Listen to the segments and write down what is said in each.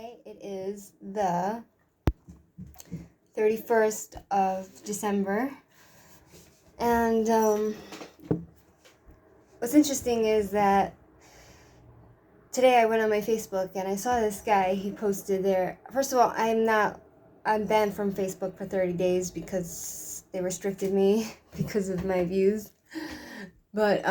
Today it is the 31st of December, and what's interesting is that today I went on my Facebook and I saw this guy. He posted there. First of all, I'm banned from Facebook for 30 days because they restricted me because of my views. But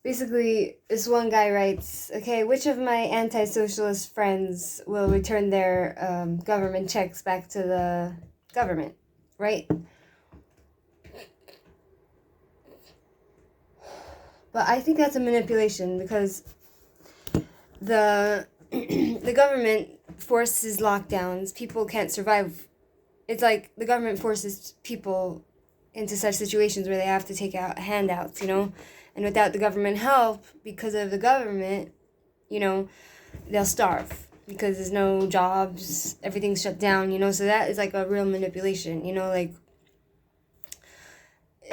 basically, this one guy writes, okay, which of my anti-socialist friends will return their government checks back to the government, right? But I think that's a manipulation because the the government forces lockdowns. People can't survive. It's like the government forces people into such situations where they have to take out handouts, and without the government help, because of the government, they'll starve because there's no jobs, everything's shut down, so that is like a real manipulation, like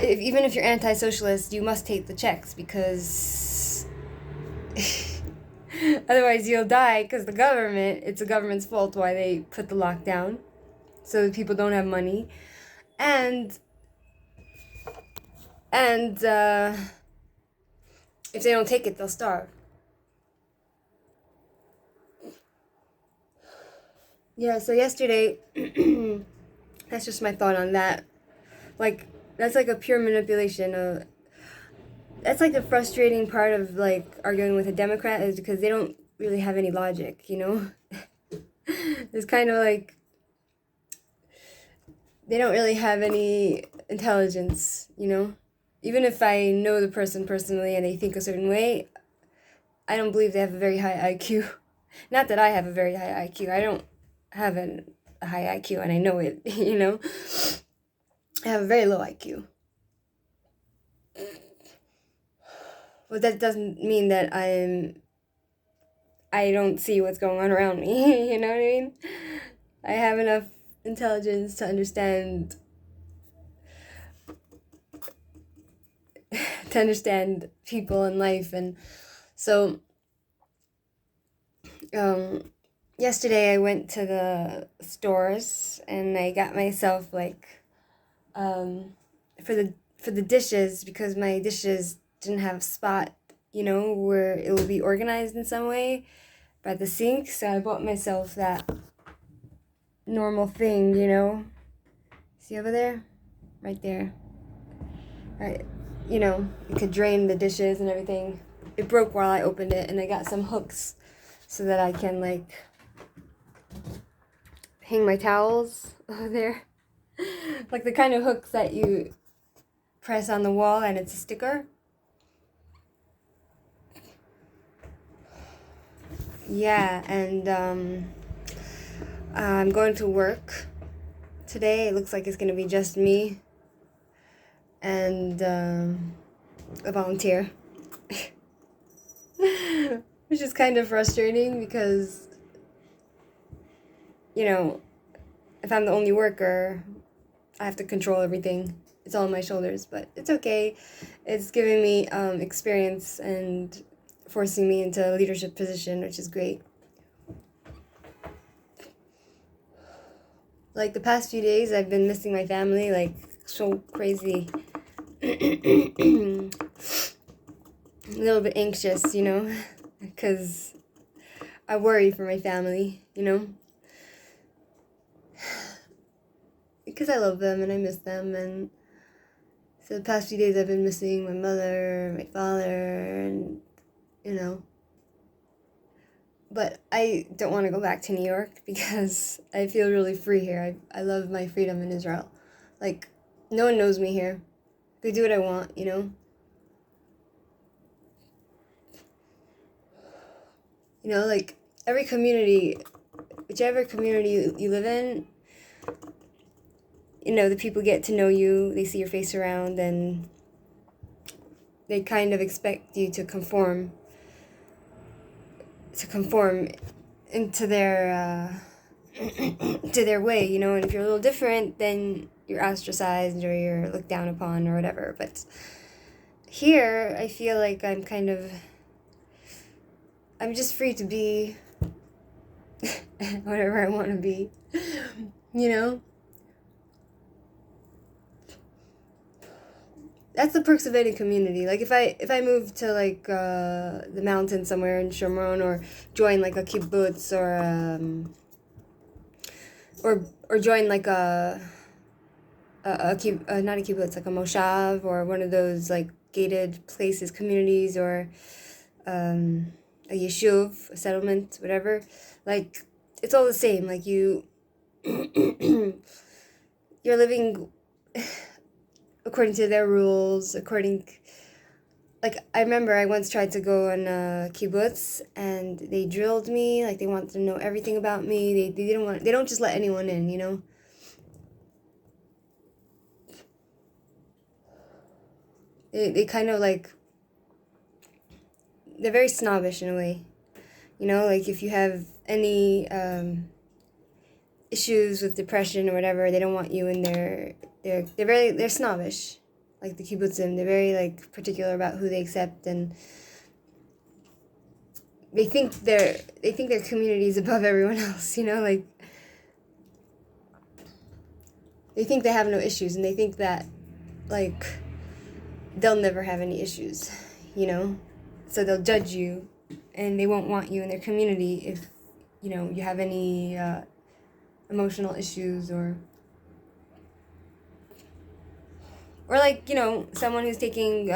even if you're anti-socialist, you must take the checks because otherwise you'll die because it's the government's fault why they put the lockdown, so people don't have money, and if they don't take it, they'll starve. Yeah, so yesterday, that's just my thought on that. Like, that's like a pure manipulation. That's like the frustrating part of like arguing with a Democrat is because they don't really have any logic, It's kind of like they don't really have any intelligence, Even if I know the person personally and they think a certain way, I don't believe they have a very high IQ. Not that I have a very high IQ. I don't have a high IQ, and I know it, I have a very low IQ. But that doesn't mean that I don't see what's going on around me, you know what I mean? I have enough intelligence to understand people and life, and so yesterday I went to the stores and I got myself like for the dishes, because my dishes didn't have a spot, where it will be organized in some way by the sink, so I bought myself that normal thing, see over there, right there, right, it could drain the dishes and everything. It broke while I opened it, and I got some hooks so that I can like hang my towels over there, like the kind of hooks that you press on the wall and it's a sticker. Yeah, and I'm going to work today. It looks like it's going to be just me and a volunteer, which is kind of frustrating because, if I'm the only worker, I have to control everything. It's all on my shoulders, but it's okay. It's giving me experience and forcing me into a leadership position, which is great. Like the past few days, I've been missing my family, like so crazy. A little bit anxious, because I worry for my family, because I love them and I miss them, and so the past few days I've been missing my mother, my father, and but I don't want to go back to New York because I feel really free here. I love my freedom in Israel. Like, no one knows me here. I can do what I want, like every community, whichever community you live in, the people get to know you, they see your face around, and they kind of expect you to conform into their to their way, and if you're a little different, then you're ostracized or you're looked down upon or whatever. But here, I feel like I'm just free to be whatever I want to be, you know? That's the perks of any community. Like if I move to like the mountains somewhere in Shomron, or join like a kibbutz, or join like not a kibbutz, like a moshav, or one of those like gated places, communities, or a yeshuv, a settlement, whatever. Like it's all the same. Like you're living according to their rules, like I remember I once tried to go on a kibbutz, and they drilled me, like they wanted to know everything about me. They don't just let anyone in, you know? They kind of like, they're very snobbish in a way, you know? Like if you have any issues with depression or whatever, they don't want you in there. They're snobbish, like the kibbutzim. They're very like particular about who they accept, and they think their community is above everyone else. You know, like they think they have no issues, and they think that like they'll never have any issues. You know, so they'll judge you, and they won't want you in their community if you have any emotional issues, or like someone who's taking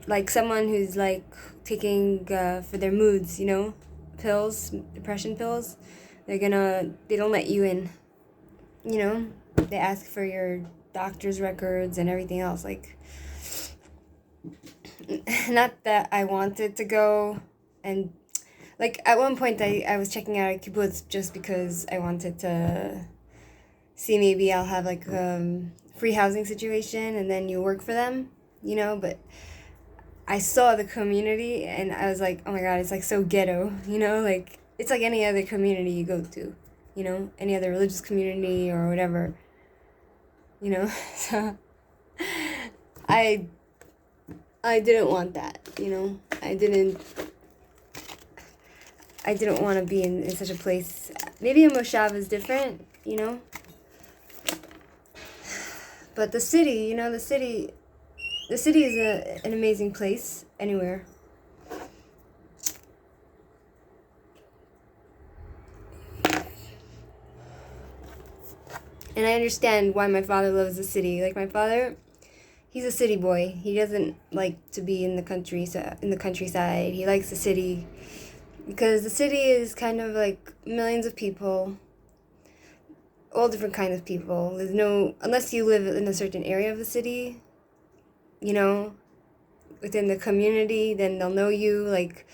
like someone who's like taking for their moods, pills, depression pills. They don't let you in. They ask for your doctor's records and everything else. Like, not that I wanted to go, and like at one point I was checking out a kibbutz just because I wanted to see maybe I'll have like free housing situation, and then you work for them, but I saw the community and I was like, oh my god, it's like so ghetto, like it's like any other community you go to, any other religious community or whatever, so I didn't want that, I didn't want to be in such a place. Maybe a moshav is different, but the city, the city is an amazing place anywhere. And I understand why my father loves the city. Like my father, he's a city boy. He doesn't like to be in the countryside. He likes the city because the city is kind of like millions of people, all different kinds of people. There's no, unless you live in a certain area of the city, within the community, then they'll know you. Like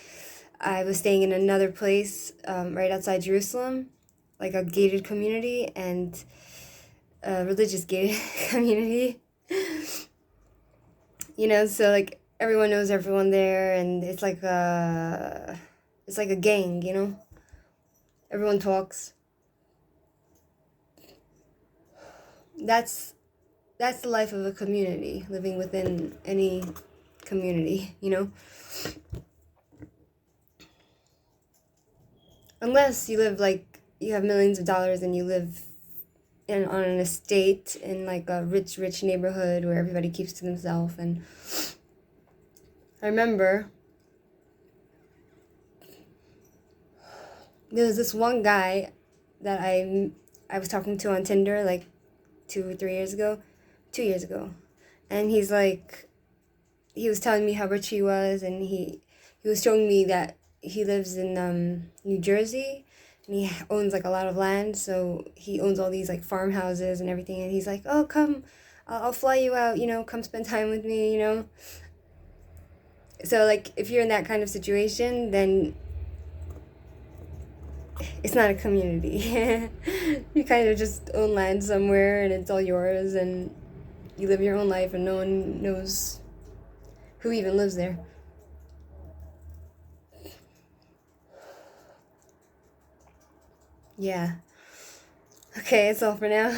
I was staying in another place right outside Jerusalem, like a gated community, and a religious gated community. So like everyone knows everyone there, and it's like a gang, Everyone talks. That's the life of a community, living within any community, Unless you live like you have millions of dollars and you live on an estate in like a rich neighborhood where everybody keeps to themselves. And I remember there was this one guy that I was talking to on Tinder like 2 or 3 years ago, 2 years ago, and he was telling me how rich he was, and he was showing me that he lives in New Jersey, and he owns like a lot of land, so he owns all these like farmhouses and everything, and he's like, oh, come, I'll fly you out, come spend time with me, So like if you're in that kind of situation, then it's not a community. You kind of just own land somewhere and it's all yours, and you live your own life and no one knows who even lives there. Yeah. Okay, it's all for now.